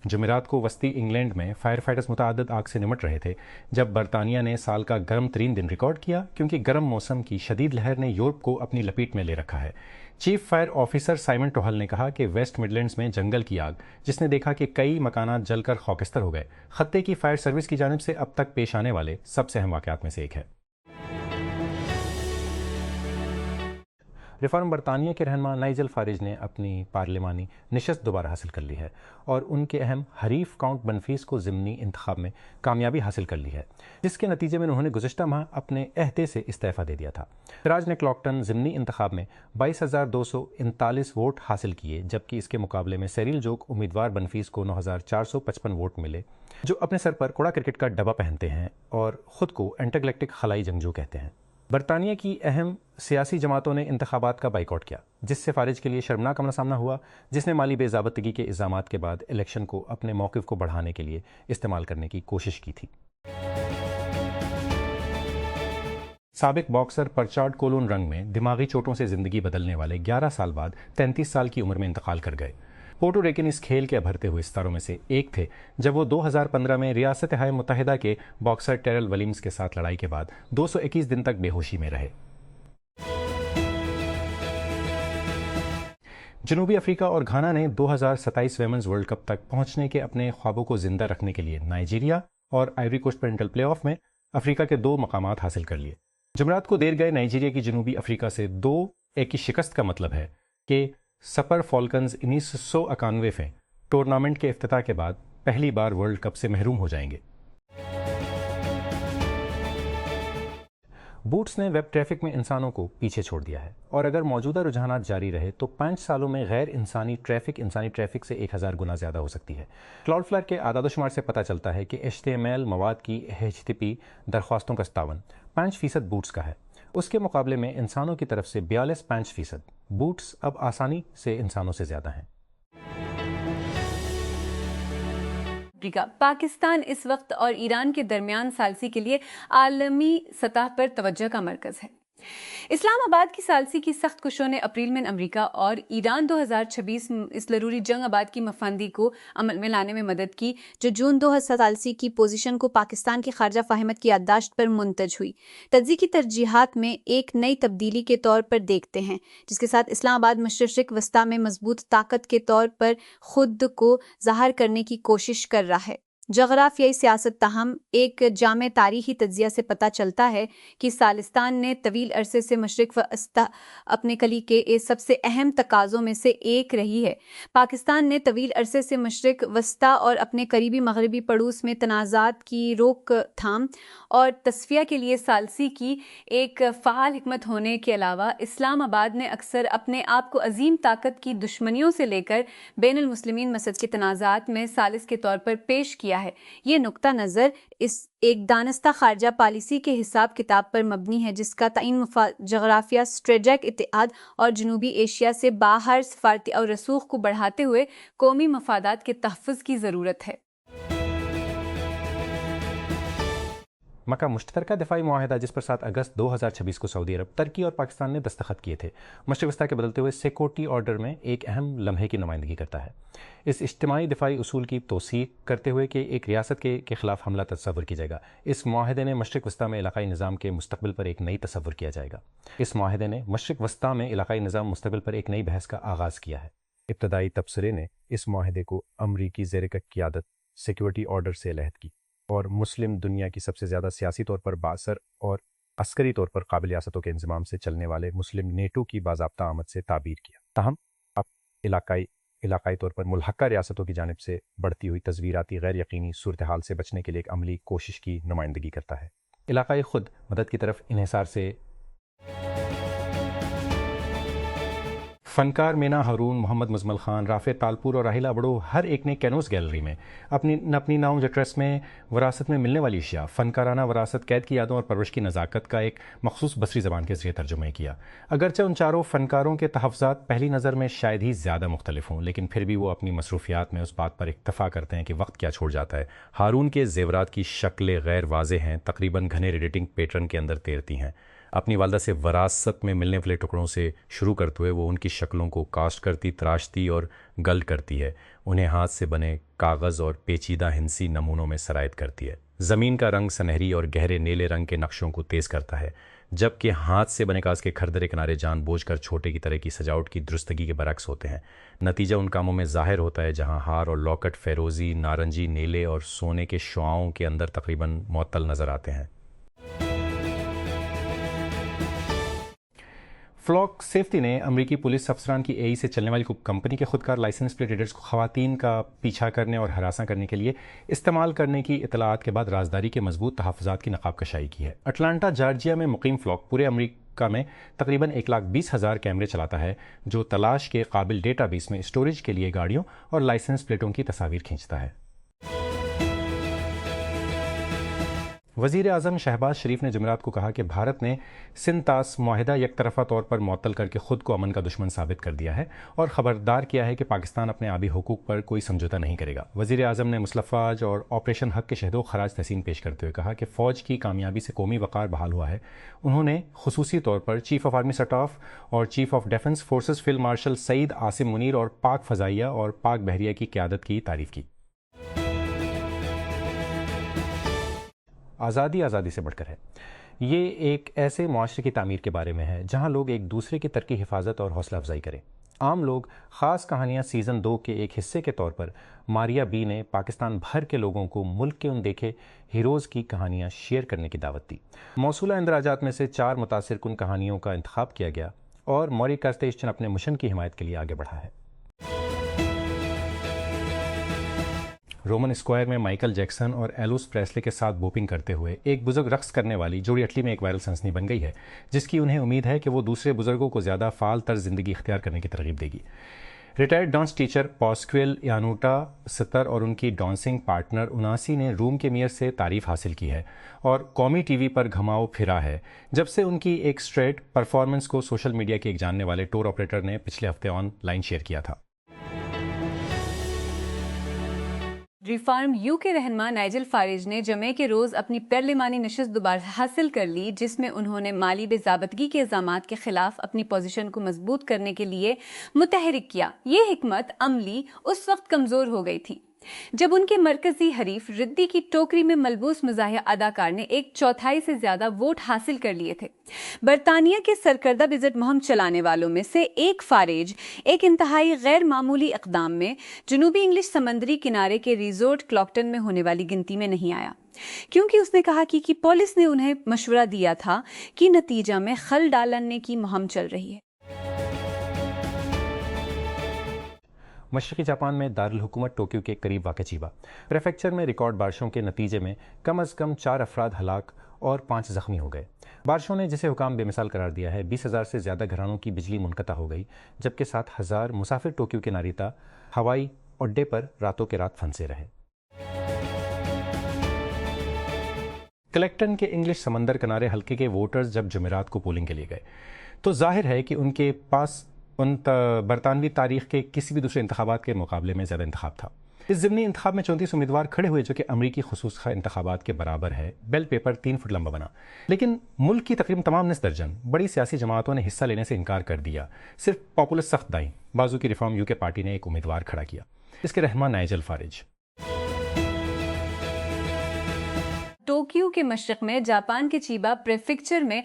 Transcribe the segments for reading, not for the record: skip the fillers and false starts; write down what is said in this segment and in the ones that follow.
جمعرات کو وسطی انگلینڈ میں فائر فائٹرز متعدد آگ سے نمٹ رہے تھے جب برطانیہ نے سال کا گرم ترین دن ریکارڈ کیا، کیونکہ گرم موسم کی شدید لہر نے یورپ کو اپنی لپیٹ میں لے رکھا ہے۔ چیف فائر آفیسر سائمن ٹوہل نے کہا کہ ویسٹ مڈلینڈز میں جنگل کی آگ، جس نے دیکھا کہ کئی مکانات جل کر خاکستر ہو گئے، خطے کی فائر سروس کی جانب سے اب تک پیش آنے والے سب سے اہم واقعات میں سے ایک ہے۔ ریفارم برطانیہ کے رہنما نائجل فارج نے اپنی پارلیمانی نشست دوبارہ حاصل کر لی ہے اور ان کے اہم حریف کاؤنٹ بنفیس کو ضمنی انتخاب میں کامیابی حاصل کر لی ہے، جس کے نتیجے میں انہوں نے گزشتہ ماہ اپنے عہدے سے استعفیٰ دے دیا تھا۔ فراج نے کلاکٹن ضمنی انتخاب میں 22,239 ووٹ حاصل کیے، جبکہ اس کے مقابلے میں سیریل جوک امیدوار بنفیس کو 9,455 ووٹ ملے، جو اپنے سر پر کوڑا کرکٹ کا ڈبہ پہنتے ہیں اور خود کو انٹرگلیکٹک خلائی جنگجو کہتے ہیں۔ برطانیہ کی اہم سیاسی جماعتوں نے انتخابات کا بائیکاٹ کیا، جس سے فارج کے لیے شرمناک عمل سامنا ہوا، جس نے مالی بے ضابطگی کے الزامات کے بعد الیکشن کو اپنے موقف کو بڑھانے کے لیے استعمال کرنے کی کوشش کی تھی۔ سابق باکسر پرچارڈ کولون رنگ میں دماغی چوٹوں سے زندگی بدلنے والے 11 سال بعد 33 سال کی عمر میں انتقال کر گئے۔ پورٹو ریکن اس کھیل کے ابھرتے ہوئے ستاروں میں سے ایک تھے جب وہ 2015 میں ریاستہائے متحدہ کے باکسر ٹیرل ولیمز کے ساتھ لڑائی کے بعد 221 دن تک بے ہوشی میں رہے۔ جنوبی افریقہ اور گھانا نے 2027 ویمنز ورلڈ کپ تک پہنچنے کے اپنے خوابوں کو زندہ رکھنے کے لیے نائجیریا اور آئیوری کوسٹ پر انٹر پلے آف میں افریقہ کے 2 مقامات حاصل کر لیے۔ جمعرات کو دیر گئے نائجیریا کی جنوبی افریقہ سے 2-1 کی شکست کا مطلب ہے کہ سپر فالکنز 1991 ٹورنامنٹ کے افتتاح کے بعد پہلی بار ورلڈ کپ سے محروم ہو جائیں گے۔ بوٹس نے ویب ٹریفک میں انسانوں کو پیچھے چھوڑ دیا ہے، اور اگر موجودہ رجحانات جاری رہے تو 5 سالوں میں غیر انسانی ٹریفک سے 1000 گنا زیادہ ہو سکتی ہے۔ کلاؤڈ فلیئر کے اعداد و شمار سے پتہ چلتا ہے کہ HTML مواد کی HTTP درخواستوں کا 57% بوٹس کا ہے۔ اس کے مقابلے میں انسانوں کی طرف سے 42% بوٹس اب آسانی سے انسانوں سے زیادہ ہیں۔ پاکستان اس وقت اور ایران کے درمیان ثالثی کے لیے عالمی سطح پر توجہ کا مرکز ہے۔ اسلام آباد کی ثالثی کی سخت کوششوں نے اپریل میں امریکہ اور ایران 2026 اس ضروری جنگ آباد کی مفاہمت کو عمل میں لانے میں مدد کی، جو جون 2047 کی پوزیشن کو پاکستان کی خارجہ فاہمت کی یادداشت پر منتج ہوئی۔ تجزیے کی ترجیحات میں ایک نئی تبدیلی کے طور پر دیکھتے ہیں، جس کے ساتھ اسلام آباد مشرق وسطیٰ میں مضبوط طاقت کے طور پر خود کو ظاہر کرنے کی کوشش کر رہا ہے۔ جغرافیائی سیاست تاہم ایک جامع تاریخی تجزیہ سے پتہ چلتا ہے کہ سالستان نے طویل عرصے سے مشرق وسطیٰ اپنے کلی کے سب سے اہم تقاضوں میں سے ایک رہی ہے۔ پاکستان نے طویل عرصے سے مشرق وسطیٰ اور اپنے قریبی مغربی پڑوس میں تنازعات کی روک تھام اور تصفیہ کے لیے ثالثی کی ایک فعال حکمت ہونے کے علاوہ اسلام آباد نے اکثر اپنے آپ کو عظیم طاقت کی دشمنیوں سے لے کر بین المسلمین مسجد کے تنازعات میں ثالث کے طور پر پیش کیا ہے۔ یہ نقطہ نظر اس ایک دانستہ خارجہ پالیسی کے حساب کتاب پر مبنی ہے، جس کا تعین جغرافیہ، اسٹریٹجک اتحاد اور جنوبی ایشیا سے باہر سفارتی اور رسوخ کو بڑھاتے ہوئے قومی مفادات کے تحفظ کی ضرورت ہے۔ مکہ مشترکہ دفاعی معاہدہ، جس پر 7 اگست 2026 کو سعودی عرب، ترکی اور پاکستان نے دستخط کیے تھے، مشرق وسطیٰ کے بدلتے ہوئے سیکورٹی آرڈر میں ایک اہم لمحے کی نمائندگی کرتا ہے۔ اس اجتماعی دفاعی اصول کی توثیق کرتے ہوئے کہ ایک ریاست کے خلاف حملہ تصور کیا جائے گا، اس معاہدے نے مشرق وسطیٰ میں علاقائی نظام کے مستقبل پر ایک نئی تصور کیا جائے گا۔ اس معاہدے نے مشرق وسطیٰ میں علاقائی نظام مستقبل پر ایک نئی بحث کا آغاز کیا ہے۔ ابتدائی تبصرے نے اس معاہدے کو امریکی زیر قیادت سیکورٹی آرڈر سے علیحد کی اور مسلم دنیا کی سب سے زیادہ سیاسی طور پر بااثر اور عسکری طور پر قابل ریاستوں کے انضمام سے چلنے والے مسلم نیٹو کی باضابطہ آمد سے تعبیر کیا۔ تاہم اب علاقائی طور پر ملحقہ ریاستوں کی جانب سے بڑھتی ہوئی تصویراتی غیر یقینی صورتحال سے بچنے کے لیے ایک عملی کوشش کی نمائندگی کرتا ہے۔ علاقائی خود مدد کی طرف انحصار سے فنکار مینا ہارون، محمد مزمل خان، رافع تالپور اور راہیلہ بڑو ہر ایک نے کینوس گیلری میں اپنی ناؤ جٹرس میں وراثت میں ملنے والی اشیاء، فنکارانہ وراثت، قید کی یادوں اور پرورش کی نزاکت کا ایک مخصوص بصری زبان کے ذریعے ترجمہ کیا۔ اگرچہ ان چاروں فنکاروں کے تحفظات پہلی نظر میں شاید ہی زیادہ مختلف ہوں، لیکن پھر بھی وہ اپنی مصروفیات میں اس بات پر اکتفا کرتے ہیں کہ وقت کیا چھوڑ جاتا ہے۔ ہارون کے زیورات کی شکلیں غیر واضح ہیں، تقریباً گھنے ریڈیٹنگ پیٹرن کے اندر تیرتی ہیں۔ اپنی والدہ سے وراثت میں ملنے والے ٹکڑوں سے شروع کرتے ہوئے وہ ان کی شکلوں کو کاسٹ کرتی، تراشتی اور گلڈ کرتی ہے، انہیں ہاتھ سے بنے کاغذ اور پیچیدہ ہندسی نمونوں میں سرایت کرتی ہے۔ زمین کا رنگ سنہری اور گہرے نیلے رنگ کے نقشوں کو تیز کرتا ہے، جبکہ ہاتھ سے بنے کاغذ کے کھردرے کنارے جان بوجھ کر چھوٹے کی طرح کی سجاوٹ کی درستگی کے برعکس ہوتے ہیں۔ نتیجہ ان کاموں میں ظاہر ہوتا ہے جہاں ہار اور لاکٹ فیروزی، نارنجی، نیلے اور سونے کے شعاعوں کے اندر تقریباً معطل نظر آتے ہیں۔ فلاک سیفٹی نے امریکی پولیس افسران کی اے ای سے چلنے والی کمپنی کے خودکار لائسنس پلیٹ ریڈرز کو خواتین کا پیچھا کرنے اور ہراساں کرنے کے لیے استعمال کرنے کی اطلاعات کے بعد رازداری کے مضبوط تحفظات کی نقاب کشائی کی ہے۔ اٹلانٹا جارجیا میں مقیم فلاک پورے امریکہ میں تقریباً 1,20,000 کیمرے چلاتا ہے جو تلاش کے قابل ڈیٹا بیس میں اسٹوریج کے لیے گاڑیوں اور لائسنس پلیٹوں کی تصاویر کھینچتا ہے۔ وزیر اعظم شہباز شریف نے جمعرات کو کہا کہ بھارت نے سنتاس معاہدہ یک طرفہ طور پر معطل کر کے خود کو امن کا دشمن ثابت کر دیا ہے اور خبردار کیا ہے کہ پاکستان اپنے آبی حقوق پر کوئی سمجھوتہ نہیں کرے گا۔ وزیر اعظم نے مسلح افواج اور آپریشن حق کے شہدوں کو خراج تحسین پیش کرتے ہوئے کہا کہ فوج کی کامیابی سے قومی وقار بحال ہوا ہے۔ انہوں نے خصوصی طور پر چیف آف آرمی اسٹاف اور chief of defence forces field marshal Saeed Asim Munir اور پاک فضائیہ اور پاک بحریہ کی قیادت کی تعریف کی۔ آزادی سے بڑھ کر ہے۔ یہ ایک ایسے معاشرے کی تعمیر کے بارے میں ہے جہاں لوگ ایک دوسرے کی ترقی، حفاظت اور حوصلہ افزائی کریں۔ عام لوگ خاص کہانیاں سیزن 2 کے ایک حصے کے طور پر ماریا بی نے پاکستان بھر کے لوگوں کو ملک کے ان دیکھے ہیروز کی کہانیاں شیئر کرنے کی دعوت دی۔ موصولہ اندراجات میں سے 4 متاثر کن کہانیوں کا انتخاب کیا گیا اور موری کارتیشن اپنے مشن کی حمایت کے لیے آگے بڑھا ہے۔ رومن اسکوائر میں مائیکل جیکسن اور ایلوس پریسلے کے ساتھ بوپنگ کرتے ہوئے ایک بزرگ رقص کرنے والی جوڑی اٹلی میں ایک وائرل سنسنی بن گئی ہے، جس کی انہیں امید ہے کہ وہ دوسرے بزرگوں کو زیادہ فعال طرز زندگی اختیار کرنے کی ترغیب دے گی۔ ریٹائرڈ ڈانس ٹیچر پاسکویل یانوٹا ستر اور ان کی ڈانسنگ پارٹنر اناسی نے روم کے میئر سے تعریف حاصل کی ہے اور قومی ٹی وی پر گھماؤ پھرا ہے جب سے ان کی ایک اسٹریٹ پرفارمنس کو سوشل میڈیا کے ایک جاننے والے ٹور آپریٹر نے پچھلے ہفتے آن لائن شیئر کیا تھا۔ ریفارم یو کے رہنما نائجل فارج نے جمعے کے روز اپنی پارلیمانی نشست دوبارہ حاصل کر لی، جس میں انہوں نے مالی بے ضابطگی کے الزامات کے خلاف اپنی پوزیشن کو مضبوط کرنے کے لیے متحرک کیا۔ یہ حکمت عملی اس وقت کمزور ہو گئی تھی جب ان کے مرکزی حریف ردی کی ٹوکری میں ملبوس مزاحیہ اداکار نے 1/4 سے زیادہ ووٹ حاصل کر لیے تھے۔ برطانیہ کے سرکردہ بجٹ مہم چلانے والوں میں سے ایک فارج ایک انتہائی غیر معمولی اقدام میں جنوبی انگلش سمندری کنارے کے ریزورٹ کلاکٹن میں ہونے والی گنتی میں نہیں آیا، کیونکہ اس نے کہا کہ پولیس نے انہیں مشورہ دیا تھا کہ نتیجہ میں خل ڈالنے کی مہم چل رہی ہے۔ مشرقی جاپان میں دارالحکومت ٹوکیو کے قریب واقع چیبا پریفیکچر میں ریکارڈ بارشوں کے نتیجے میں کم از کم 4 افراد ہلاک اور 5 زخمی ہو گئے۔ بارشوں نے جسے حکام بے مثال قرار دیا ہے، 20,000 سے زیادہ گھرانوں کی بجلی منقطع ہو گئی، جبکہ 7,000 مسافر ٹوکیو کے ناریتا ہوائی اڈے پر راتوں کے رات پھنسے رہے۔ کلیکٹن کے انگلش سمندر کنارے حلقے کے ووٹرز جب جمعرات کو پولنگ کے لیے گئے تو ظاہر ہے کہ ان کے پاس برطانوی تاریخ کے کسی بھی دوسرے انتخابات کے مقابلے میں زیادہ انتخاب تھا۔ اس ضمنی انتخاب میں 34 امیدوار کھڑے ہوئے جو کہ امریکی خصوصی انتخابات کے برابر ہے۔ بیلٹ پیپر 3 فٹ لمبا بنا، لیکن ملک کی تقریباً تمام نصف درجن بڑی سیاسی جماعتوں نے حصہ لینے سے انکار کر دیا۔ صرف پاپولر سخت دائیں بازو کی ریفارم یو کے پارٹی نے ایک امیدوار کھڑا کیا، اس کے رہنما نائجل فارج۔ ٹوکیو کے مشرق میں جاپان کے چیبا پریفیکچر میں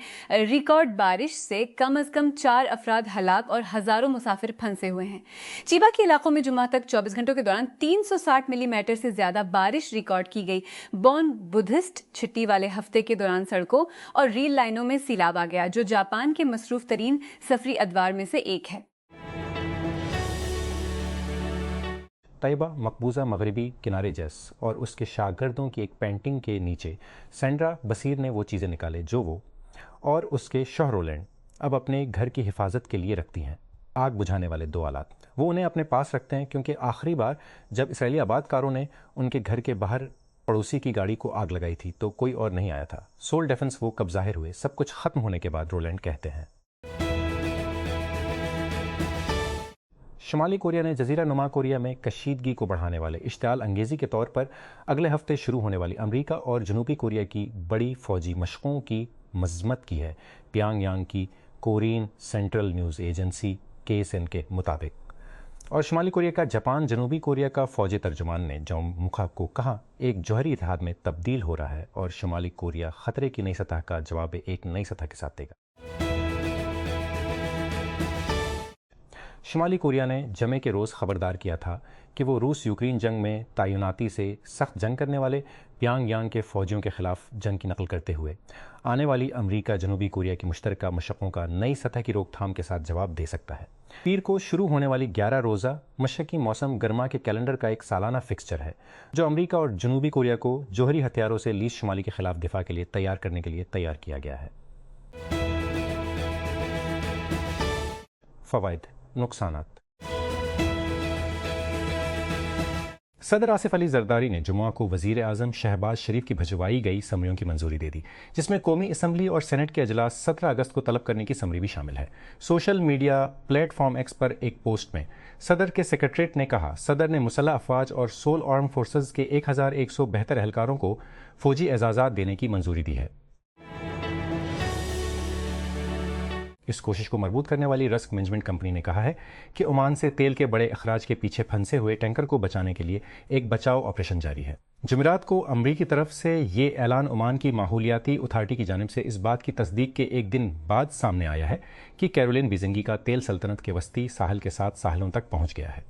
ریکارڈ بارش سے کم از کم 4 افراد ہلاک اور ہزاروں مسافر پھنسے ہوئے ہیں۔ چیبا کے علاقوں میں جمعہ تک 24 گھنٹوں کے دوران 360 ملی میٹر سے زیادہ بارش ریکارڈ کی گئی۔ بون بدھسٹ چھٹی والے ہفتے کے دوران سڑکوں اور ریل لائنوں میں سیلاب آ گیا، جو جاپان کے مصروف ترین سفری ادوار میں سے ایک ہے۔ طیبہ مقبوضہ مغربی کنارے جیس اور اس کے شاگردوں کی ایک پینٹنگ کے نیچے سینڈرا بصیر نے وہ چیزیں نکالے جو وہ اور اس کے شوہر رولینڈ اب اپنے گھر کی حفاظت کے لیے رکھتی ہیں۔ آگ بجھانے والے 2 آلات وہ انہیں اپنے پاس رکھتے ہیں کیونکہ آخری بار جب اسرائیلی آباد کاروں نے ان کے گھر کے باہر پڑوسی کی گاڑی کو آگ لگائی تھی تو کوئی اور نہیں آیا تھا۔ سول ڈیفنس وہ کب ظاہر ہوئے، سب کچھ ختم ہونے کے بعد، رولینڈ کہتے ہیں۔ شمالی کوریا نے جزیرہ نما کوریا میں کشیدگی کو بڑھانے والے اشتعال انگیزی کے طور پر اگلے ہفتے شروع ہونے والی امریکہ اور جنوبی کوریا کی بڑی فوجی مشقوں کی مذمت کی ہے، پیانگ یانگ کی Korean central news agency KSN کے مطابق۔ اور شمالی کوریا کا جاپان جنوبی کوریا کا فوجی ترجمان نے جوموخا کو کہا ایک جوہری اتحاد میں تبدیل ہو رہا ہے اور شمالی کوریا خطرے کی نئی سطح کا جواب ایک نئی سطح کے ساتھ دے گا۔ شمالی کوریا نے جمعے کے روز خبردار کیا تھا کہ وہ روس یوکرین جنگ میں تعیناتی سے سخت جنگ کرنے والے پیانگ یانگ کے فوجیوں کے خلاف جنگ کی نقل کرتے ہوئے آنے والی امریکہ جنوبی کوریا کی مشترکہ مشقوں کا نئی سطح کی روک تھام کے ساتھ جواب دے سکتا ہے۔ پیر کو شروع ہونے والی 11 روزہ مشرقی موسم گرما کے کیلنڈر کا ایک سالانہ فکسچر ہے جو امریکہ اور جنوبی کوریا کو جوہری ہتھیاروں سے لیس شمالی کے خلاف دفاع کے لیے تیار کرنے کے لیے تیار کیا گیا ہے۔ فوائد، نقصانات۔ صدر آصف علی زرداری نے جمعہ کو وزیر اعظم شہباز شریف کی بھجوائی گئی سمریوں کی منظوری دے دی، جس میں قومی اسمبلی اور سینٹ کے اجلاس 17 اگست کو طلب کرنے کی سمری بھی شامل ہے۔ Social media platform X پر ایک پوسٹ میں صدر کے سیکریٹریٹ نے کہا، صدر نے مسلح افواج اور سول آرم فورسز کے 1172 اہلکاروں کو فوجی اعزازات دینے کی منظوری دی ہے۔ اس کوشش کو مربوط کرنے والی رسک مینجمنٹ کمپنی نے کہا ہے کہ عمان سے تیل کے بڑے اخراج کے پیچھے پھنسے ہوئے ٹینکر کو بچانے کے لیے ایک بچاؤ آپریشن جاری ہے۔ جمعرات کو امریکی طرف سے یہ اعلان عمان کی ماحولیاتی اتھارٹی کی جانب سے اس بات کی تصدیق کے ایک دن بعد سامنے آیا ہے کہ کیرولین بیزنگی کا تیل سلطنت کے وسطی ساحل کے ساتھ ساحلوں تک پہنچ گیا ہے۔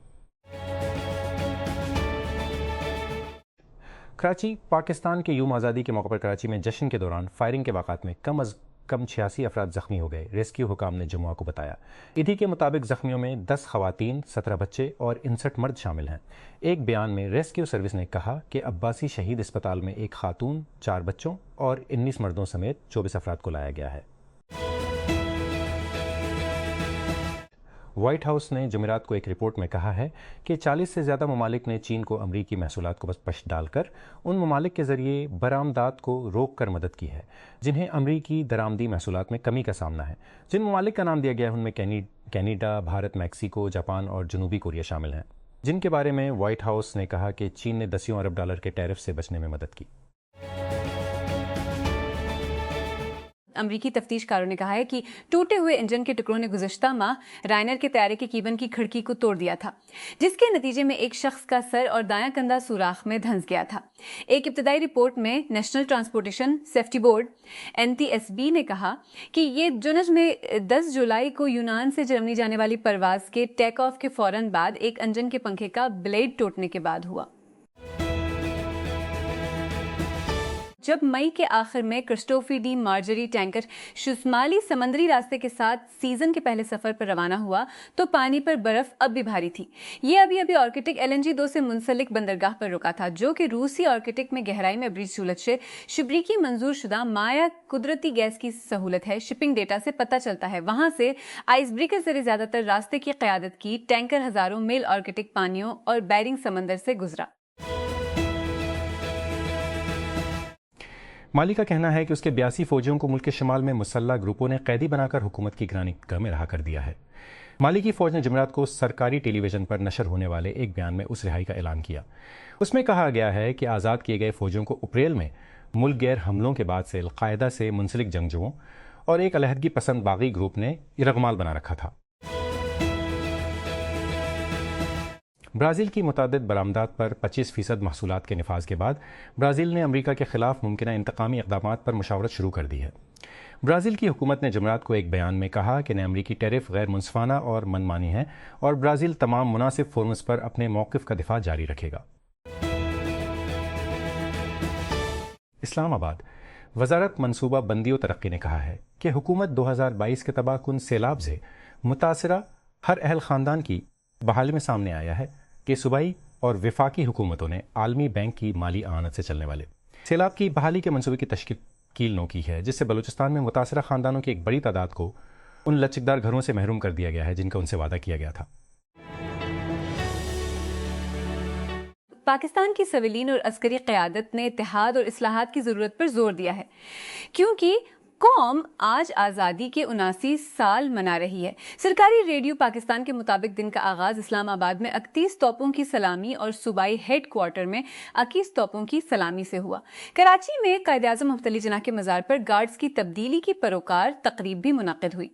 کراچی، پاکستان کے یوم آزادی کے موقع پر کراچی میں جشن کے دوران فائرنگ کے واقعات میں کم از کم 86 افراد زخمی ہو گئے، ریسکیو حکام نے جمعہ کو بتایا۔ ایڈی کے مطابق زخمیوں میں 10 خواتین، 17 بچے اور 59 مرد شامل ہیں۔ ایک بیان میں ریسکیو سروس نے کہا کہ عباسی شہید اسپتال میں ایک خاتون، 4 بچوں اور 19 مردوں سمیت 24 افراد کو لایا گیا ہے۔ وائٹ ہاؤس نے جمعرات کو ایک رپورٹ میں کہا ہے کہ 40 سے زیادہ ممالک نے چین کو امریکی محصولات کو پش ڈال کر ان ممالک کے ذریعے برآمدات کو روک کر مدد کی ہے جنہیں امریکی درآمدی محصولات میں کمی کا سامنا ہے۔ جن ممالک کا نام دیا گیا ہے ان میں کینیڈا، بھارت، میکسیکو، جاپان اور جنوبی کوریا شامل ہیں، جن کے بارے میں وائٹ ہاؤس نے کہا کہ چین نے $10 ارب کے ٹیرف سے بچنے میں مدد کی۔ امریکی تفتیش کاروں نے کہا ہے کہ ٹوٹے ہوئے انجن کے ٹکڑوں نے گزشتہ ماہ رائنر کے طیارے کے کیبن کی کھڑکی کو توڑ دیا تھا، جس کے نتیجے میں ایک شخص کا سر اور دایاں کندھا سوراخ میں دھنس گیا تھا۔ ایک ابتدائی رپورٹ میں national transportation safety board NTSB نے کہا کہ یہ جونج میں 10 جولائی کو یونان سے جرمنی جانے والی پرواز کے ٹیک آف کے فوراً بعد ایک انجن کے پنکھے کا بلیڈ ٹوٹنے کے بعد ہوا۔ جب مئی کے آخر میں کرسٹوفی ڈی مارجری ٹینکر شمالی سمندری راستے کے ساتھ سیزن کے پہلے سفر پر روانہ ہوا تو پانی پر برف اب بھی بھاری تھی۔ یہ ابھی آرکٹک LNG-2 سے منسلک بندرگاہ پر رکا تھا، جو کہ روسی آرکٹک میں گہرائی میں برج سہولت سے شبریکی منظور شدہ مایا قدرتی گیس کی سہولت ہے۔ شپنگ ڈیٹا سے پتہ چلتا ہے وہاں سے آئس بریکر سے زیادہ تر راستے کی قیادت کی ٹینکر ہزاروں میل آرکٹک پانیوں اور بیرنگ سمندر سے گزرا۔ مالی کا کہنا ہے کہ اس کے 82 فوجیوں کو ملک کے شمال میں مسلح گروپوں نے قیدی بنا کر حکومت کی گرانیگاہ میں رہا کر دیا ہے۔ مالی کی فوج نے جمعرات کو سرکاری ٹیلی ویژن پر نشر ہونے والے ایک بیان میں اس رہائی کا اعلان کیا۔ اس میں کہا گیا ہے کہ آزاد کیے گئے فوجیوں کو اپریل میں ملک گیر حملوں کے بعد سے القاعدہ سے منسلک جنگجوؤں اور ایک علیحدگی پسند باغی گروپ نے یرغمال بنا رکھا تھا۔ برازیل کی متعدد برآمدات پر 25% محصولات کے نفاذ کے بعد برازیل نے امریکہ کے خلاف ممکنہ انتقامی اقدامات پر مشاورت شروع کر دی ہے۔ برازیل کی حکومت نے جمعرات کو ایک بیان میں کہا کہ نئے امریکی ٹیرف غیر منصفانہ اور من مانی ہیں اور برازیل تمام مناسب فورمز پر اپنے موقف کا دفاع جاری رکھے گا۔ اسلام آباد وزارت منصوبہ بندی و ترقی نے کہا ہے کہ حکومت 2022 کے تباہ کن سیلاب سے متاثرہ ہر اہل خاندان کی بحالی میں سامنے آیا ہے کہ صوبائی اور وفاقی حکومتوں نے عالمی بینک کی مالی اعانت سے چلنے والے سیلاب کی بحالی کے منصوبے کی تشکیل نو کی ہے، جس سے بلوچستان میں متاثرہ خاندانوں کی ایک بڑی تعداد کو ان لچکدار گھروں سے محروم کر دیا گیا ہے جن کا ان سے وعدہ کیا گیا تھا۔ پاکستان کی سویلین اور عسکری قیادت نے اتحاد اور اصلاحات کی ضرورت پر زور دیا ہے، کیونکہ قوم آج آزادی کے 79 سال منا رہی ہے۔ سرکاری ریڈیو پاکستان کے مطابق دن کا آغاز اسلام آباد میں 31 توپوں کی سلامی اور صوبائی ہیڈ کوارٹر میں 21 توپوں کی سلامی سے ہوا۔ کراچی میں قائد اعظم مفتلی جناح کے مزار پر گارڈز کی تبدیلی کی پیروکار تقریب بھی منعقد ہوئی۔